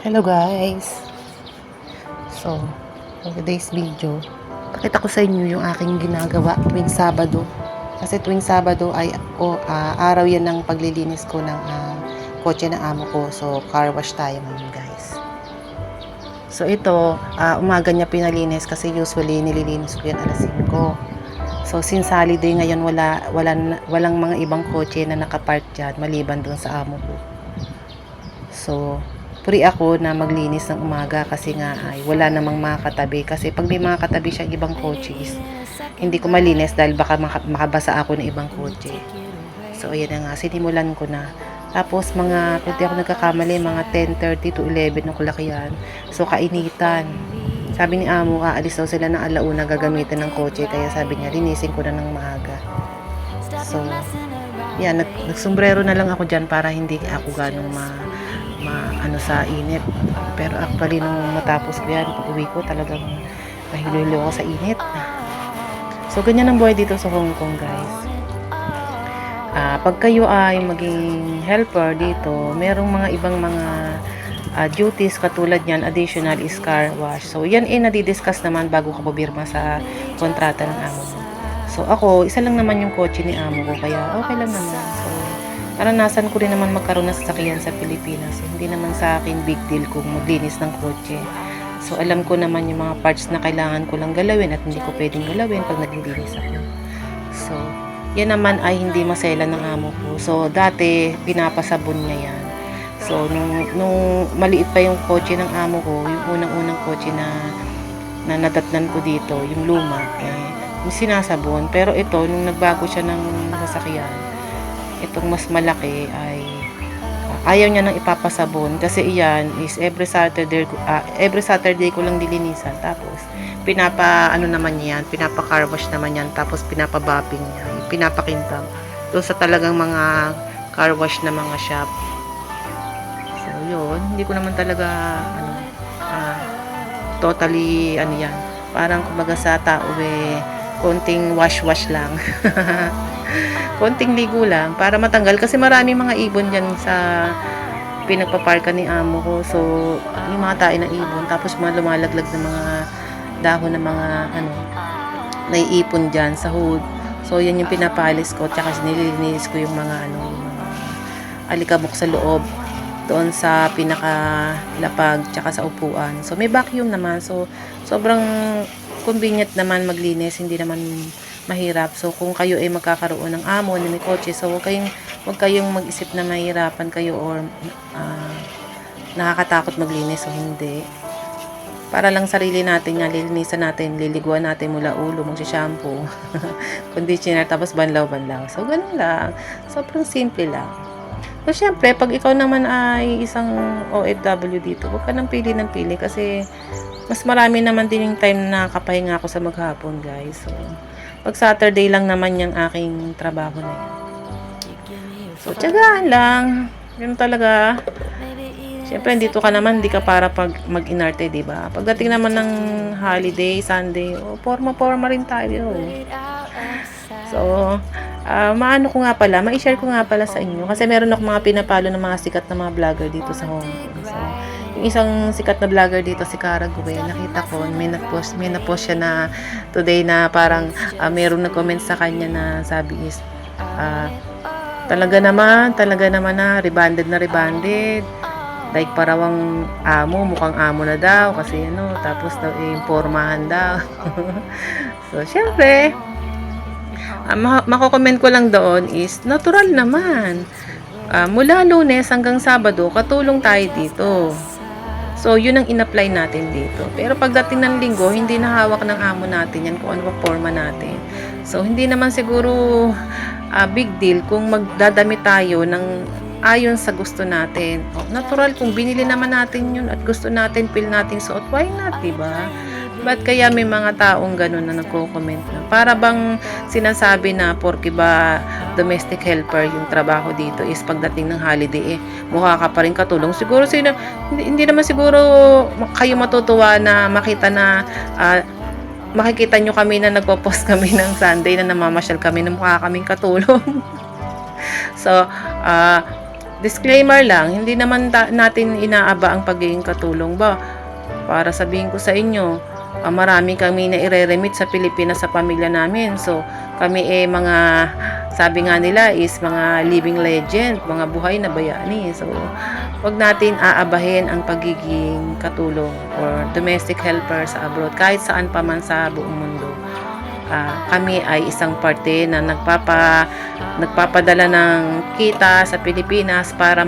Hello guys! So, for today's video, pakita ko sa inyo yung aking ginagawa tuwing Sabado. Kasi tuwing Sabado ay araw yan ng paglilinis ko ng kotse ng amo ko. So, car wash tayo ngayon guys. So, ito, umaga niya pinalinis kasi usually nililinis ko yan alas 5. So, since holiday ngayon, walang mga ibang kotse na nakapark dyan maliban doon sa amo ko. So, free ako na maglinis ng umaga kasi nga ay wala namang mga katabi. Kasi pag may mga katabi siyang ibang coaches, hindi ko malinis dahil baka makabasa ako ng ibang kotse. So, ayan na nga, sinimulan ko na. Tapos, kung di ako nagkakamali, mga 10:30 to 11 o'clock yan. So, kainitan. Sabi ni amo, aalis daw sila ng alauna gagamitin ng kotse. Kaya sabi niya, linisin ko na ng maaga. So, yan, nagsombrero na lang ako dyan para hindi ako ganong ano sa init. Pero actually nung matapos ko yan, pag uwi ko talagang nahililo ako sa init. So ganyan ang buhay dito sa Hong Kong guys. Pag kayo ay maging helper dito, merong mga ibang mga duties katulad yan, additional is car wash. So yan nadidiscuss naman bago ka pabirma sa kontrata ng amo mo. So ako, isa lang naman yung kotse ni amo ko, kaya okay lang naman. So naranasan ko rin naman magkaroon ng sasakyan sa Pilipinas. So, hindi naman sa akin big deal kung maglinis ng kotse. So, alam ko naman yung mga parts na kailangan ko lang galawin at hindi ko pwedeng galawin pag naglilinis ako. So, yan naman ay hindi masela ng amo ko. So, dati, pinapasabon niya yan. So, nung maliit pa yung kotse ng amo ko, yung unang-unang kotse na nadatnan ko dito, yung luma, yung sinasabon. Pero ito, nung nagbago siya ng sasakyan, itong mas malaki ay ayaw niya nang ipapasabon kasi iyan is every Saturday ko lang dilinisan, tapos naman niya yan, pinapa car wash naman yan, tapos pinapa-bopping niya, pinapakintab doon sa talagang mga car wash na mga shop. So yun, hindi ko naman talaga totally yan, parang kumbaga sa tao konting wash lang. Konting ligo lang para matanggal kasi maraming mga ibon dyan sa pinagpaparka ni amo ko. So yung mga tae na ibon, tapos mga lumalaglag na mga dahon ng mga naiipon dyan sa hood. So yan yung pinapalis ko, tsaka nililinis ko yung mga yung mga alikabok sa loob doon sa pinakalapag tsaka sa upuan. So may vacuum naman, so sobrang convenient naman maglinis, hindi naman mahirap. So kung kayo ay magkakaroon ng amo na may kotse, so wag kayong mag-isip na mahirapan kayo or nakakatakot maglinis. So hindi, para lang sarili natin nga, lilinisan natin, liliguan natin mula ulo, magsha-shampoo, conditioner, tapos banlaw. So ganun lang, sobrang simple lang. So syempre, pag ikaw naman ay isang OFW dito, wag ka nang pili kasi mas marami naman din yung time na nakapahinga ako sa maghapon guys. So pag Saturday lang naman yung aking trabaho na yan. So, tiyagaan lang. Yun talaga. Siyempre, dito ka naman, di ka para pag mag-inarte, diba? Pagdating naman ng holiday, Sunday, forma rin tayo. So, ma-share ko nga pala sa inyo. Kasi meron ako mga pinapalo ng mga sikat na mga vlogger dito sa Hong Kong. So, yung isang sikat na vlogger dito, si Cara Gube, nakita ko, may na-post siya na today na parang mayroong nag-comment sa kanya na sabi is, talaga naman na rebanded. Like parawang mukhang amo na daw kasi tapos daw impormahan daw. So, syempre, mako-comment ko lang doon is, natural naman. Mula Lunes hanggang Sabado, katulong tayo dito. So, yun ang in-apply natin dito. Pero pagdating ng Linggo, hindi na hawak ng amo natin yan kung ano pa forma natin. So, hindi naman siguro big deal kung magdadamit tayo ng ayon sa gusto natin. Natural, kung binili naman natin yun at gusto natin, feel natin suot, why not, diba? Ba't kaya may mga taong ganun na nagko-comment na? Para bang sinasabi na porke ba domestic helper yung trabaho dito is pagdating ng holiday, mukha ka pa rin katulong. Siguro hindi naman siguro kayo matutuwa na makita na makikita nyo kami na nagpo-post kami ng Sunday na namamasyal kami na mukha kaming katulong. So, disclaimer lang, hindi naman natin inaaba ang pagiging katulong ba. Para sabihin ko sa inyo, marami kami na ireremit sa Pilipinas sa pamilya namin. So, kami mga, sabi nga nila is mga living legend, mga buhay na bayani. So, wag natin aabahin ang pagiging katulong or domestic helper sa abroad, kahit saan pa man sa buong mundo. Kami ay isang parte na nagpapadala ng kita sa Pilipinas para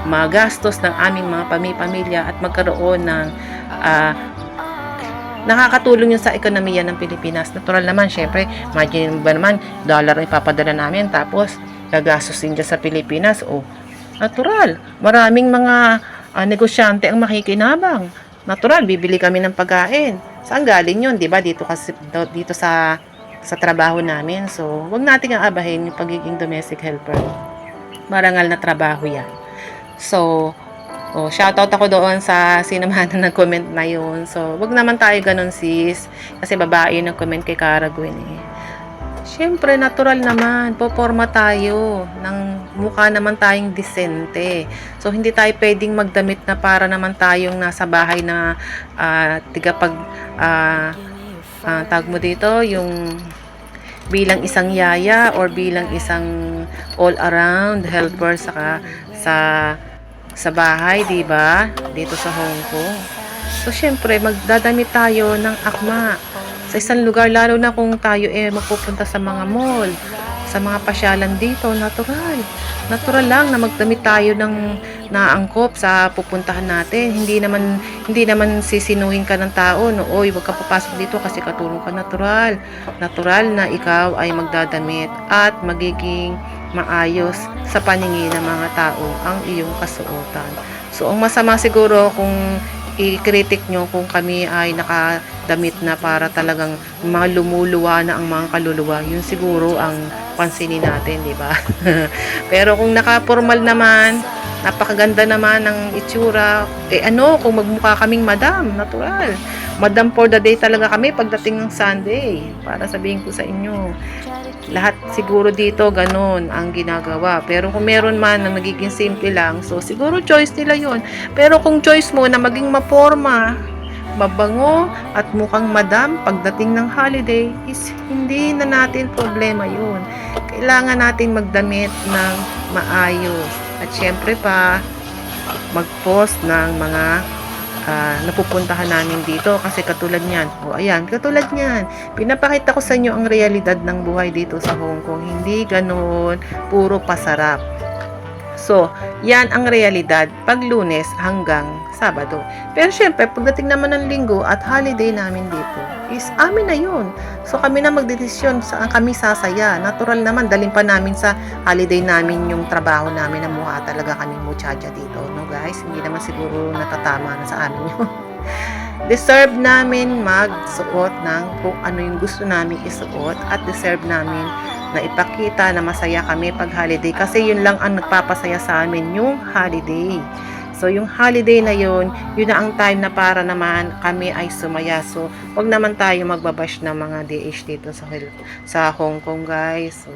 magastos ng aming mga pamilya at magkaroon ng nakakatulong yun sa ekonomiya ng Pilipinas. Natural naman, syempre, imagine ba naman, dollar ang ipapadala namin, tapos gagastusin dyan sa Pilipinas. Natural. Maraming mga negosyante ang makikinabang. Natural, bibili kami ng pagkain. Saan galing yun, di ba? Dito sa trabaho namin. So, wag nating aabahin yung pagiging domestic helper. Marangal na trabaho yan. So, shoutout ako doon sa sino man na nag-comment na yun. So, wag naman tayo ganun, sis. Kasi babae yung nag-comment kay Cara Gwen eh. Siyempre, natural naman. Poporma tayo. Mukha naman tayong disente. So, hindi tayo pwedeng magdamit na para naman tayong nasa bahay na tag mo dito, yung bilang isang yaya or bilang isang all-around helper sa bahay, di ba? Dito sa Hong Kong. So, syempre, magdadamit tayo ng akma sa isang lugar, lalo na kung tayo magpupunta sa mga mall, sa mga pasyalan dito. Natural lang na magdamit tayo ng naangkop sa pupuntahan natin. Hindi naman sisinuhin ka ng tao, no, oy, wag ka papasok dito kasi katulong ka. Natural na ikaw ay magdadamit at magiging maayos sa paningin ng mga tao ang iyong kasuotan. So, ang masama siguro kung i-critic nyo kung kami ay nakadamit na para talagang mga lumuluwa na ang mga kaluluwa. Yun siguro ang pansinin natin, di ba? Pero kung naka-formal naman, napakaganda naman ng itsura, kung magmukha kaming madam, natural. Madam for the day talaga kami pagdating ng Sunday. Para sabihin ko sa inyo, lahat siguro dito ganun ang ginagawa. Pero kung meron man na nagiging simple lang, so siguro choice nila yon. Pero kung choice mo na maging maporma, mabango at mukhang madam pagdating ng holiday, is hindi na natin problema yun. Kailangan natin magdamit ng maayos. At syempre pa, mag-post ng mga napupuntahan namin dito kasi katulad niyan. Katulad niyan. Pinapakita ko sa inyo ang realidad ng buhay dito sa Hong Kong. Hindi ganoon puro pasarap. So, yan ang realidad pag Lunes hanggang Sabado. Pero syempre, pagdating naman ng Linggo at holiday namin dito, is amin na yun. So, kami na magdedesisyon saan kami sasaya. Natural naman, daling pa namin sa holiday namin yung trabaho namin na mukha talaga kaming muchacha dito. No guys, hindi naman siguro natatama na sa amin yun. Deserve namin magsuot ng kung ano yung gusto namin isuot at deserve namin na ipakita na masaya kami pag holiday kasi yun lang ang nagpapasaya sa amin, yung holiday. So, yung holiday na yun na ang time na para naman kami ay sumaya. So, wag naman tayo magbabash ng mga DH dito sa Hong Kong, guys. So,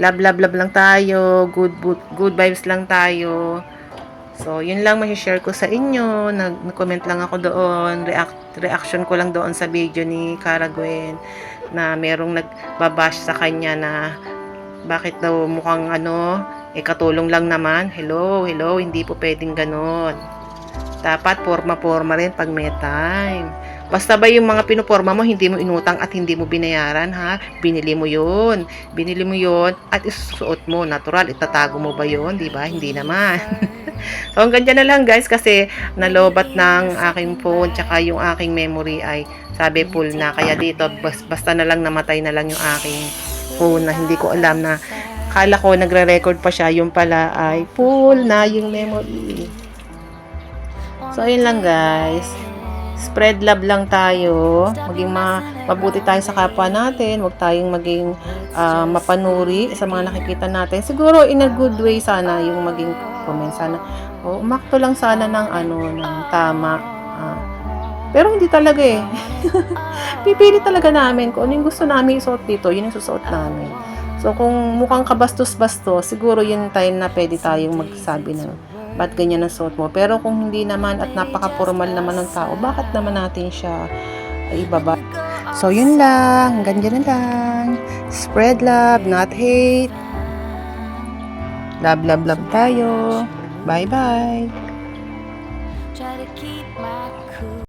love lang tayo. Good vibes lang tayo. So, yun lang share ko sa inyo. Nag-comment lang ako doon. Reaction ko lang doon sa video ni Cara Gwen na merong nagbabash sa kanya na bakit daw mukhang katulong lang naman. Hello, hindi po pwedeng ganon. Dapat forma rin pag may time. Basta ba yung mga pinuporma mo, hindi mo inutang at hindi mo binayaran, ha? Binili mo yun at isusuot mo. Natural, itatago mo ba yun? Diba? Hindi naman. So, hanggang dyan na lang guys kasi nalobat ng aking phone tsaka yung aking memory ay sabi full na. Kaya dito, basta na lang namatay na lang yung aking phone na hindi ko alam na akala ko nagre-record pa siya, yung pala ay full na yung memory. So, ayun lang guys. Spread love lang tayo. Maging mabuti tayo sa kapwa natin. Huwag tayong maging mapanuri sa mga nakikita natin. Siguro in a good way sana yung maging comment. Sana, umakto lang sana ng tama. Pero hindi talaga Pipili talaga namin kung ano yung gusto namin isuot dito. Yun yung susuot namin. So, kung mukhang kabastos-bastos, siguro yun time na pwede tayong magsabi na, ba't ganyan ang suot mo? Pero kung hindi naman at napaka-formal naman ng tao, bakit naman natin siya ibaba? So, yun lang. Hanggang dyan na lang. Spread love, not hate. Love, love, love tayo. Bye-bye. Try to keep my cool.